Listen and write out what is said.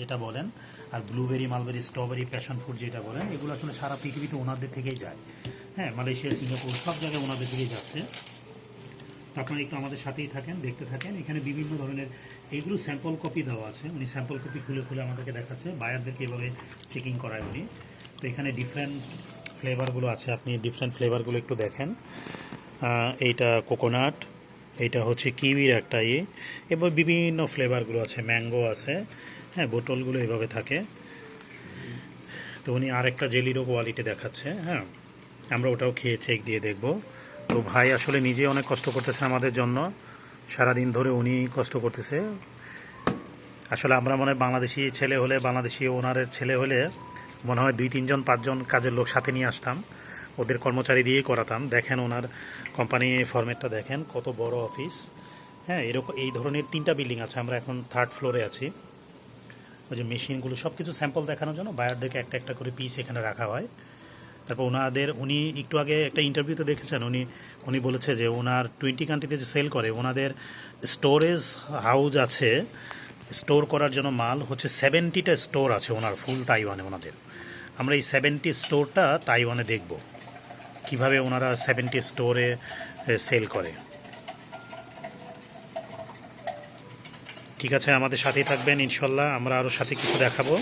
যেটা বলেন, আর blueberry, mulberry, strawberry, passion fruit যেটা বলেন, এগুলো আসলে সারা পৃথিবীতে ওনাদের থেকেই যায়। হ্যাঁ, মালয়েশিয়া, সিঙ্গাপুর সব জায়গায় ওনাদের থেকেই যাচ্ছে। তো আপনারা একটু আমাদের সাথেই থাকেন, দেখতে থাকেন। এখানে বিভিন্ন ধরনের এইগুলো স্যাম্পল কপি দেওয়া আছে, উনি স্যাম্পল কপি খুলে খুলে আমাদেরকে দেখাচ্ছে, বায়ারদেরকে এভাবে চেকিং করায় উনি। তো এখানে ডিফারেন্ট ফ্লেভারগুলো আছে, আপনি ডিফারেন্ট ফ্লেভারগুলো একটু দেখেন। এইটা কোকোনাট, এইটা হচ্ছে কিউইর একটা এবং বিভিন্ন ফ্লেভারগুলো আছে, ম্যাঙ্গো আছে। হ্যাঁ, বোতলগুলো এভাবে থাকে। তো উনি আরেকটা জেলিরও কোয়ালিটি দেখাচ্ছে। হ্যাঁ, আমরা ওটাও খেয়ে চেক দিয়ে দেখব। তো ভাই আসলে নিজে অনেক কষ্ট করতেছে আমাদের জন্য, সারাদিন ধরে উনি কষ্ট করতেছে। আসলে আমরা মনে হয় বাংলাদেশি ছেলে হলে, বাংলাদেশি ওনারের ছেলে হলে মনে হয় 2-3 জন 5 জন কাজের লোক সাথে নিয়ে আসতাম, ওদের কর্মচারী দিয়েই করাতাম। দেখেন ওনার কোম্পানি ফরম্যাটটা দেখেন, কত বড় অফিস। হ্যাঁ, এরকম এই ধরনের 3টা বিল্ডিং আছে, আমরা এখন 3rd ফ্লোরে আছি। ওই যে মেশিনগুলো সব কিছু স্যাম্পল দেখানোর জন্য বায়ারদেরকে একটা একটা করে পিস এখানে রাখা হয়। তারপর উনি একটু আগে একটা ইন্টারভিউতে দেখেছেন, উনি বলেছে যে ওনার 20 কান্ট্রিতে যে সেল করে, ওনাদের স্টোরেজ হাউস আছে, স্টোর করার জন্য মাল হচ্ছে 70টা স্টোর আছে ওনার ফুল তাইওয়ানে ওনাদের। আমরা এই 70 স্টোরটা তাইওয়ানে দেখব, কিভাবে ওনারা 70 স্টোরে সেল করে। ঠিক আছে, আমাদের সাথেই থাকবেন ইনশাল্লাহ, আমরা আরও সাথে কিছু দেখাবো।